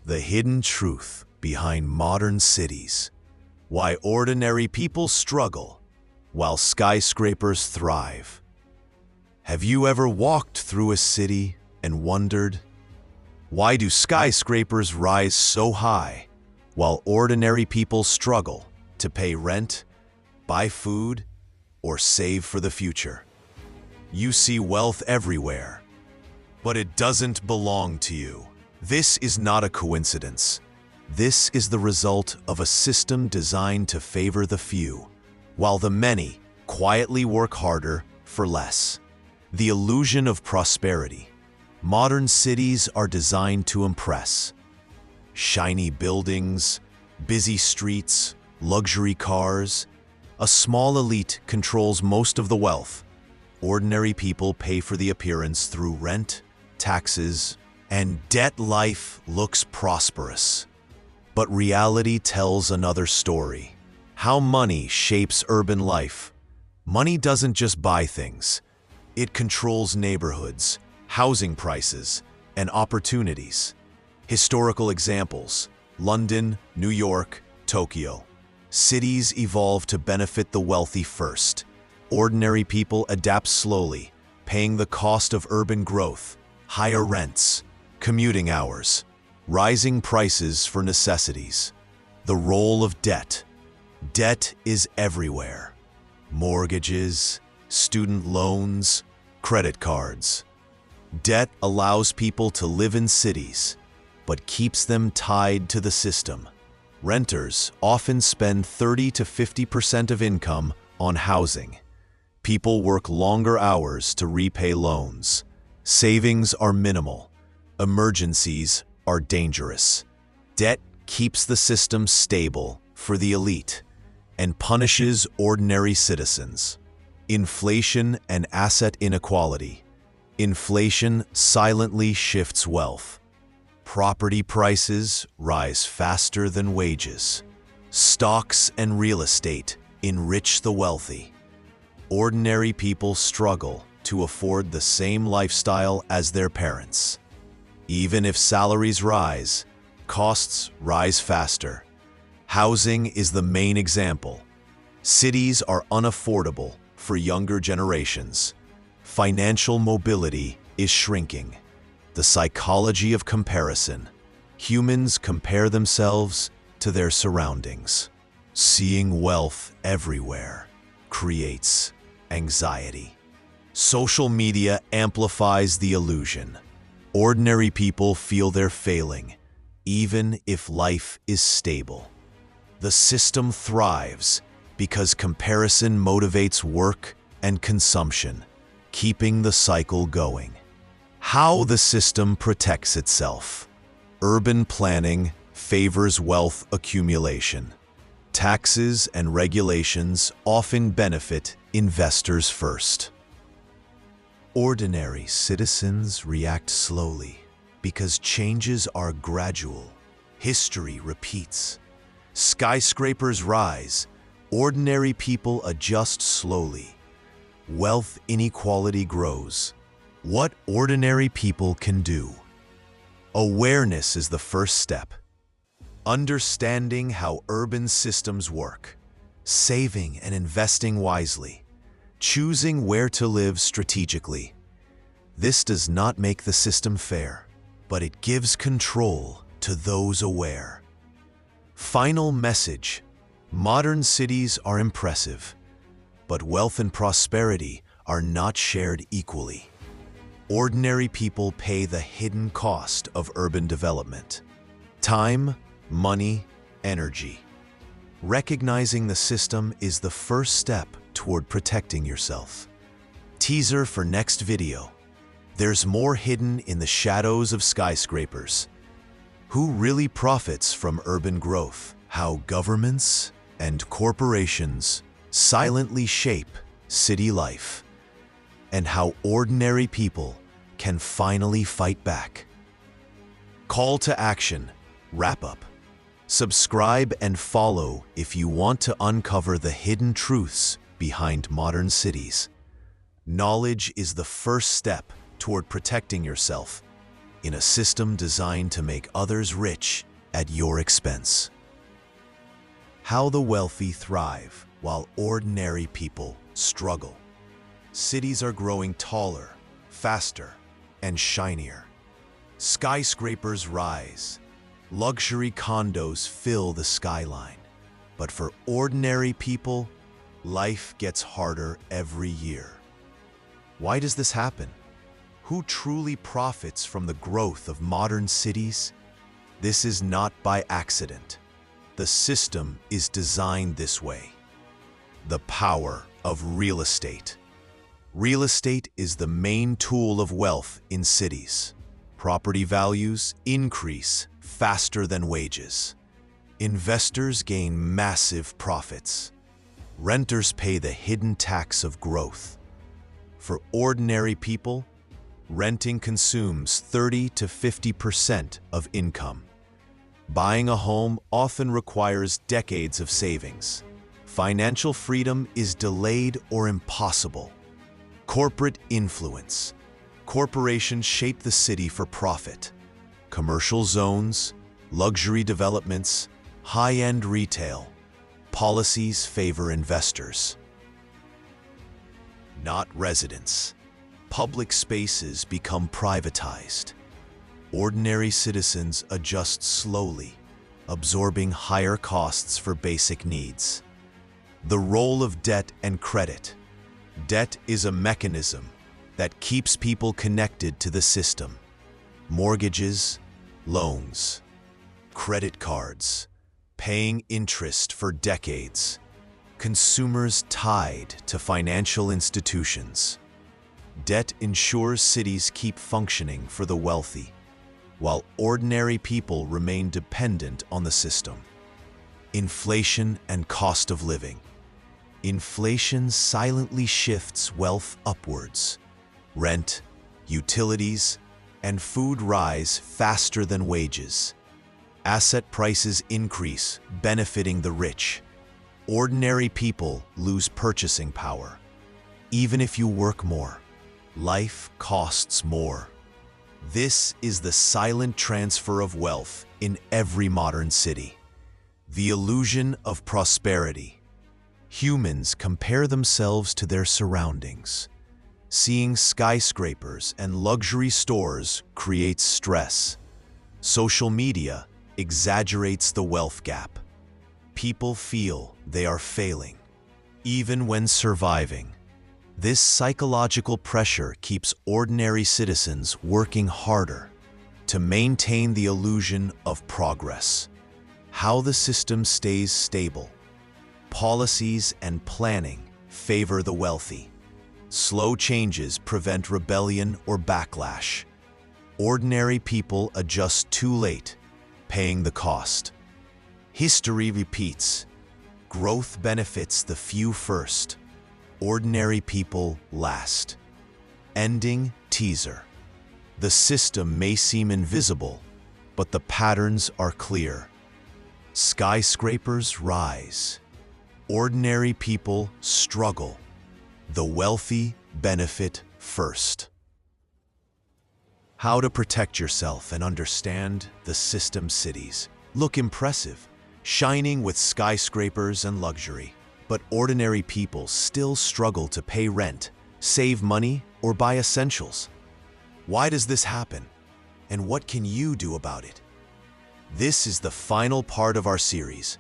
The hidden truth behind modern cities. Why ordinary people struggle while skyscrapers thrive. Have you ever walked through a city and wondered, why do skyscrapers rise so high while ordinary people struggle to pay rent, buy food, or save for the future? You see wealth everywhere, but it doesn't belong to you. This is not a coincidence. This is the result of a system designed to favor the few, while the many quietly work harder for less. The illusion of prosperity. Modern cities are designed to impress. Shiny buildings, busy streets, luxury cars. A small elite controls most of the wealth. Ordinary people pay for the appearance through rent, taxes, and debt. Life looks prosperous. But reality tells another story. How money shapes urban life. Money doesn't just buy things. It controls neighborhoods, housing prices, and opportunities. Historical examples: London, New York, Tokyo. Cities evolve to benefit the wealthy first. Ordinary people adapt slowly, paying the cost of urban growth, higher rents, commuting hours, rising prices for necessities. The role of debt. Debt is everywhere. Mortgages, student loans, credit cards. Debt allows people to live in cities, but keeps them tied to the system. Renters often spend 30 to 50% of income on housing. People work longer hours to repay loans. Savings are minimal. Emergencies are dangerous. Debt keeps the system stable for the elite and punishes ordinary citizens. Inflation and asset inequality. Inflation silently shifts wealth. Property prices rise faster than wages. Stocks and real estate enrich the wealthy. Ordinary people struggle to afford the same lifestyle as their parents. Even if salaries rise, costs rise faster. Housing is the main example. Cities are unaffordable for younger generations. Financial mobility is shrinking. The psychology of comparison. Humans compare themselves to their surroundings. Seeing wealth everywhere creates anxiety. Social media amplifies the illusion. Ordinary people feel they're failing, even if life is stable. The system thrives because comparison motivates work and consumption, keeping the cycle going. How the system protects itself. Urban planning favors wealth accumulation. Taxes and regulations often benefit investors first. Ordinary citizens react slowly because changes are gradual. History repeats. Skyscrapers rise. Ordinary people adjust slowly. Wealth inequality grows. What ordinary people can do. Awareness is the first step. Understanding how urban systems work. Saving and investing wisely. Choosing where to live strategically. This does not make the system fair, but it gives control to those aware. Final message. Modern cities are impressive, but wealth and prosperity are not shared equally. Ordinary people pay the hidden cost of urban development. Time, money, energy. Recognizing the system is the first step toward protecting yourself. Teaser for next video. There's more hidden in the shadows of skyscrapers. Who really profits from urban growth? How governments and corporations silently shape city life. And how ordinary people can finally fight back. Call to action. Wrap up. Subscribe and follow if you want to uncover the hidden truths behind modern cities. Knowledge is the first step toward protecting yourself. in a system designed to make others rich at your expense. How the wealthy thrive while ordinary people struggle. Cities are growing taller, faster, and shinier. Skyscrapers rise. Luxury condos fill the skyline. But for ordinary people, life gets harder every year. Why does this happen? Who truly profits from the growth of modern cities? This is not by accident. The system is designed this way. The power of real estate. Real estate is the main tool of wealth in cities. Property values increase faster than wages. Investors gain massive profits. Renters pay the hidden tax of growth. For ordinary people, renting consumes 30 to 50% of income. Buying a home often requires decades of savings. Financial freedom is delayed or impossible. Corporate influence. Corporations shape the city for profit. Commercial zones, luxury developments, high-end retail. Policies favor investors, not residents. Public spaces become privatized. Ordinary citizens adjust slowly, absorbing higher costs for basic needs. The role of debt and credit. Debt is a mechanism that keeps people connected to the system. Mortgages, loans, credit cards, paying interest for decades. Consumers tied to financial institutions. Debt ensures cities keep functioning for the wealthy, while ordinary people remain dependent on the system. Inflation and cost of living. Inflation silently shifts wealth upwards. Rent, utilities, and food rise faster than wages. Asset prices increase, benefiting the rich. Ordinary people lose purchasing power. Even if you work more, life costs more. This is the silent transfer of wealth in every modern city. The illusion of prosperity. Humans compare themselves to their surroundings. Seeing skyscrapers and luxury stores creates stress. Social media exaggerates the wealth gap. People feel they are failing, even when surviving. This psychological pressure keeps ordinary citizens working harder to maintain the illusion of progress. How the system stays stable. Policies and planning favor the wealthy. Slow changes prevent rebellion or backlash. Ordinary people adjust too late, paying the cost. History repeats. Growth benefits the few first. Ordinary people last. Ending teaser. The system may seem invisible, but the patterns are clear. Skyscrapers rise. Ordinary people struggle. The wealthy benefit first. How to protect yourself and understand the system cities. Look impressive, shining with skyscrapers and luxury. But ordinary people still struggle to pay rent, save money, or buy essentials. Why does this happen? And what can you do about it? This is the final part of our series.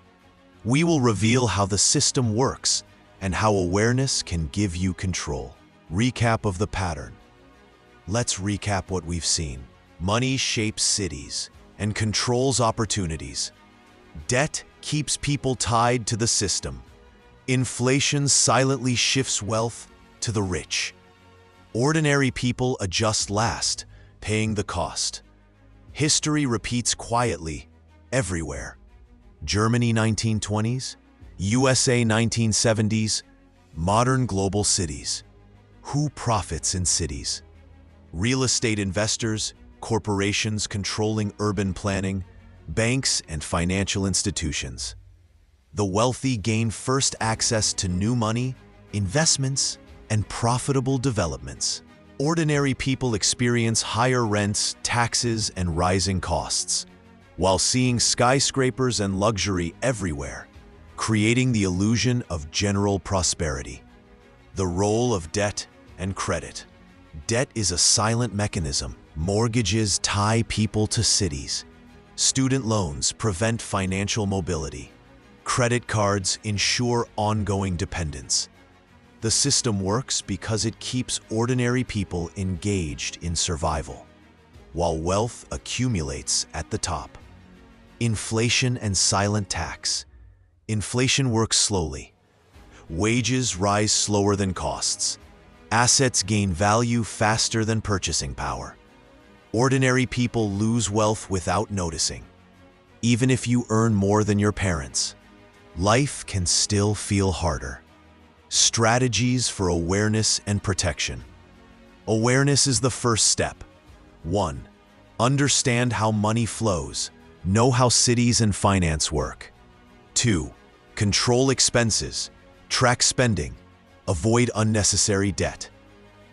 We will reveal how the system works and how awareness can give you control. Recap of the pattern. Let's recap what we've seen. Money shapes cities and controls opportunities. Debt keeps people tied to the system. Inflation silently shifts wealth to the rich. Ordinary people adjust last, paying the cost. History repeats quietly everywhere. Germany 1920s, USA 1970s, modern global cities. Who profits in cities? Real estate investors, corporations controlling urban planning, banks and financial institutions. The wealthy gain first access to new money, investments, and profitable developments. Ordinary people experience higher rents, taxes, and rising costs, while seeing skyscrapers and luxury everywhere, creating the illusion of general prosperity. The role of debt and credit. Debt is a silent mechanism. Mortgages tie people to cities. Student loans prevent financial mobility. Credit cards ensure ongoing dependence. The system works because it keeps ordinary people engaged in survival, while wealth accumulates at the top. Inflation and silent tax. Inflation works slowly. Wages rise slower than costs. Assets gain value faster than purchasing power. Ordinary people lose wealth without noticing. Even if you earn more than your parents, life can still feel harder. Strategies for awareness and protection. Awareness is the first step. 1. Understand how money flows. Know how cities and finance work. 2. Control expenses. Track spending. Avoid unnecessary debt.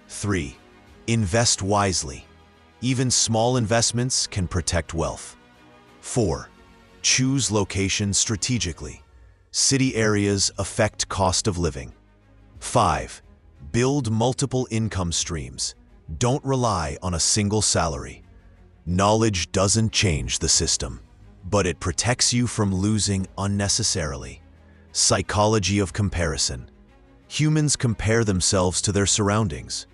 3. Invest wisely. Even small investments can protect wealth. 4. Choose locations strategically. City areas affect cost of living. 5. Build multiple income streams. Don't rely on a single salary. Knowledge doesn't change the system, but it protects you from losing unnecessarily. Psychology of comparison. Humans compare themselves to their surroundings.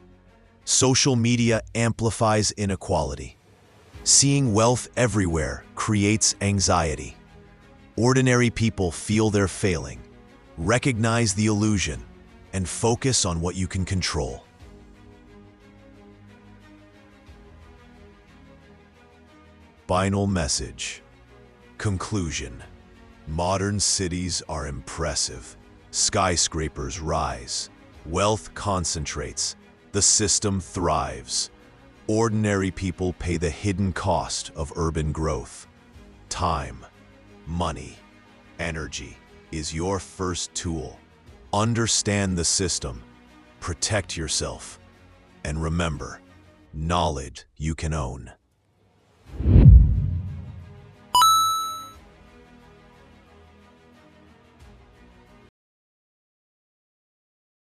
Social media amplifies inequality. Seeing wealth everywhere creates anxiety. Ordinary people feel they're failing. Recognize the illusion and focus on what you can control. Final message. Conclusion. Modern cities are impressive. Skyscrapers rise. Wealth concentrates. The system thrives. Ordinary people pay the hidden cost of urban growth. Time, money, energy is your first tool. Understand the system, protect yourself, and remember, knowledge you can own.